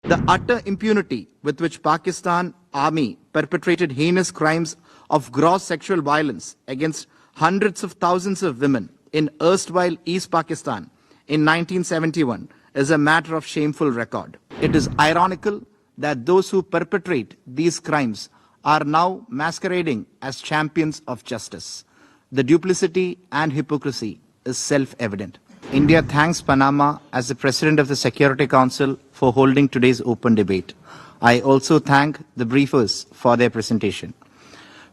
The utter impunity with which Pakistan Army perpetrated heinous crimes of gross sexual violence against hundreds of thousands of women in erstwhile East Pakistan in 1971 is a matter of shameful record. It is ironical that those who perpetrate these crimes are now masquerading as champions of justice. The duplicity and hypocrisy is self-evident. India thanks Panama as the President of the Security Council for holding today's open debate. I also thank the briefers for their presentation.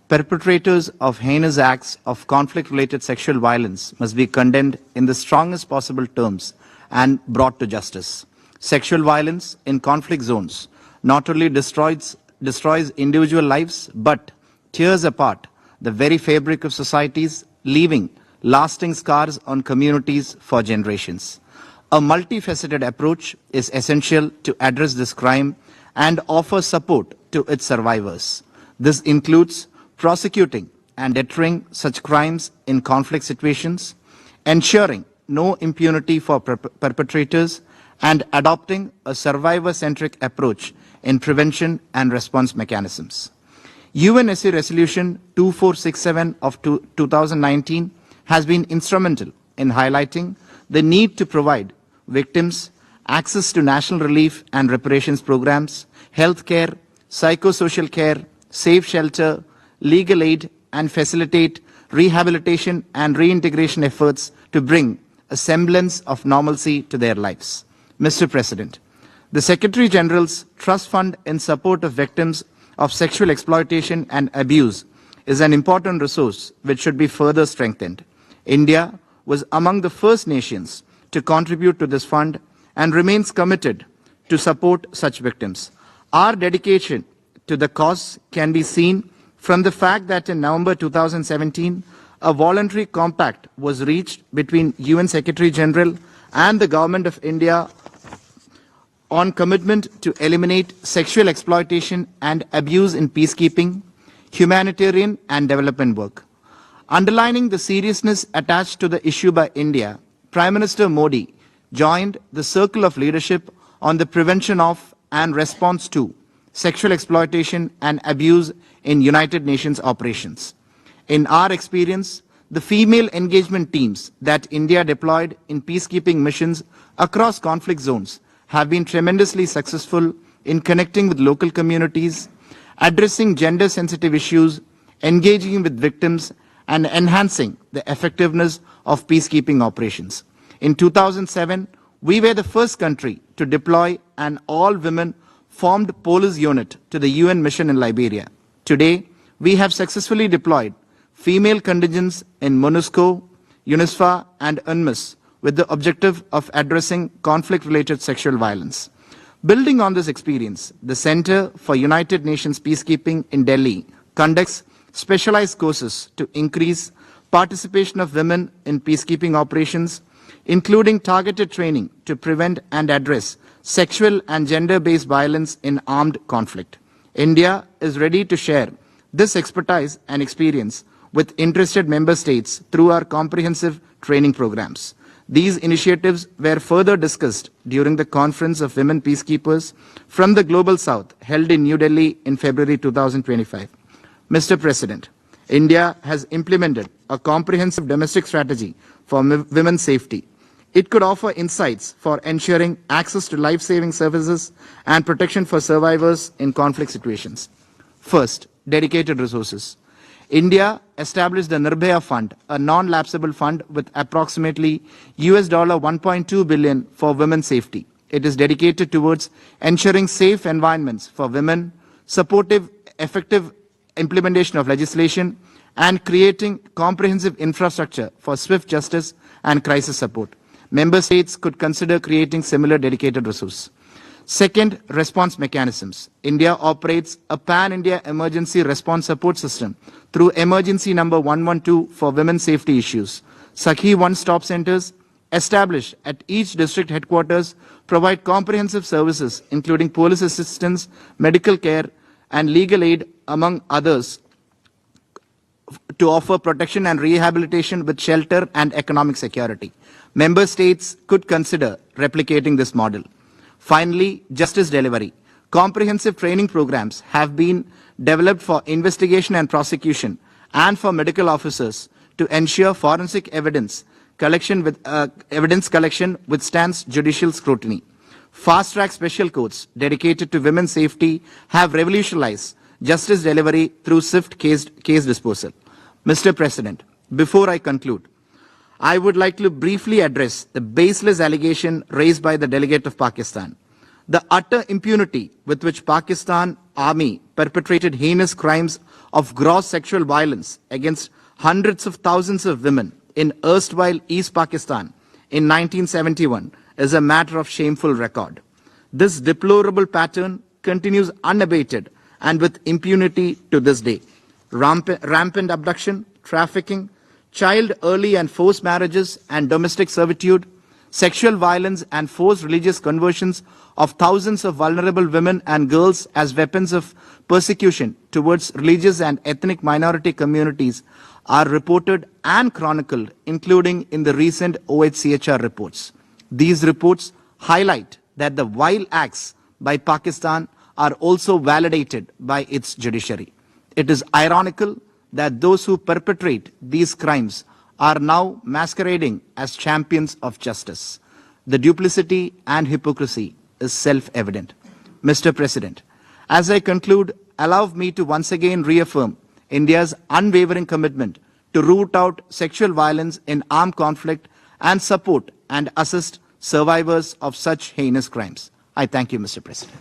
Perpetrators of heinous acts of conflict-related sexual violence must be condemned in the strongest possible terms and brought to justice. Sexual violence in conflict zones not only destroys individual lives, but tears apart the very fabric of societies, leaving lasting scars on communities for generations. A multifaceted approach is essential to address this crime and offer support to its survivors. This includes prosecuting and deterring such crimes in conflict situations, ensuring no impunity for perpetrators, and adopting a survivor-centric approach in prevention and response mechanisms. UNSC Resolution 2467 of 2019 has been instrumental in highlighting the need to provide victims access to national relief and reparations programs, health care, psychosocial care, safe shelter, legal aid, and facilitate rehabilitation and reintegration efforts to bring a semblance of normalcy to their lives. Mr. President, the Secretary General's Trust Fund in support of victims of sexual exploitation and abuse is an important resource which should be further strengthened. India was among the first nations to contribute to this fund and remains committed to support such victims. Our dedication to the cause can be seen from the fact that in November 2017, a voluntary compact was reached between UN Secretary General and the Government of India on commitment to eliminate sexual exploitation and abuse in peacekeeping, humanitarian and development work. Underlining the seriousness attached to the issue by India, Prime Minister Modi joined the Circle of Leadership on the prevention of and response to sexual exploitation and abuse in United Nations operations. In our experience, the female engagement teams that India deployed in peacekeeping missions across conflict zones have been tremendously successful in connecting with local communities, addressing gender-sensitive issues, engaging with victims, and enhancing the effectiveness of peacekeeping operations. In 2007, we were the first country to deploy an all-women formed police unit to the UN mission in Liberia. Today, we have successfully deployed female contingents in MONUSCO, UNISFA, and UNMISS with the objective of addressing conflict-related sexual violence. Building on this experience, the Center for United Nations Peacekeeping in Delhi conducts specialized courses to increase participation of women in peacekeeping operations, including targeted training to prevent and address sexual and gender-based violence in armed conflict. India is ready to share this expertise and experience with interested member states through our comprehensive training programs. These initiatives were further discussed during the Conference of Women Peacekeepers from the Global South held in New Delhi in February 2025. Mr. President, India has implemented a comprehensive domestic strategy for women's safety. It could offer insights for ensuring access to life-saving services and protection for survivors in conflict situations. First, dedicated resources. India established the Nirbhaya Fund, a non-lapsable fund with approximately $1.2 billion for women's safety. It is dedicated towards ensuring safe environments for women, supportive, effective implementation of legislation, and creating comprehensive infrastructure for swift justice and crisis support. Member states could consider creating similar dedicated resources. Second, response mechanisms. India operates a pan-India emergency response support system through emergency number 112 for women's safety issues. Sakhi one-stop centers established at each district headquarters provide comprehensive services including police assistance, medical care, and legal aid, among others, to offer protection and rehabilitation with shelter and economic security. Member states could consider replicating this model. Finally, justice delivery. Comprehensive training programs have been developed for investigation and prosecution and for medical officers to ensure forensic evidence collection withstands judicial scrutiny. Fast-track special courts dedicated to women's safety have revolutionized justice delivery through swift case disposal. Mr. President, before I conclude, I would like to briefly address the baseless allegation raised by the delegate of Pakistan. The utter impunity with which Pakistan Army perpetrated heinous crimes of gross sexual violence against hundreds of thousands of women in erstwhile East Pakistan in 1971 is a matter of shameful record. This deplorable pattern continues unabated and with impunity to this day. Rampant abduction, trafficking, child early and forced marriages and domestic servitude, sexual violence and forced religious conversions of thousands of vulnerable women and girls as weapons of persecution towards religious and ethnic minority communities are reported and chronicled, including in the recent OHCHR reports. These reports highlight that the vile acts by Pakistan are also validated by its judiciary. It is ironical that those who perpetrate these crimes are now masquerading as champions of justice. The duplicity and hypocrisy is self-evident. Mr. President, as I conclude, allow me to once again reaffirm India's unwavering commitment to root out sexual violence in armed conflict and support and assist survivors of such heinous crimes. I thank you, Mr. President.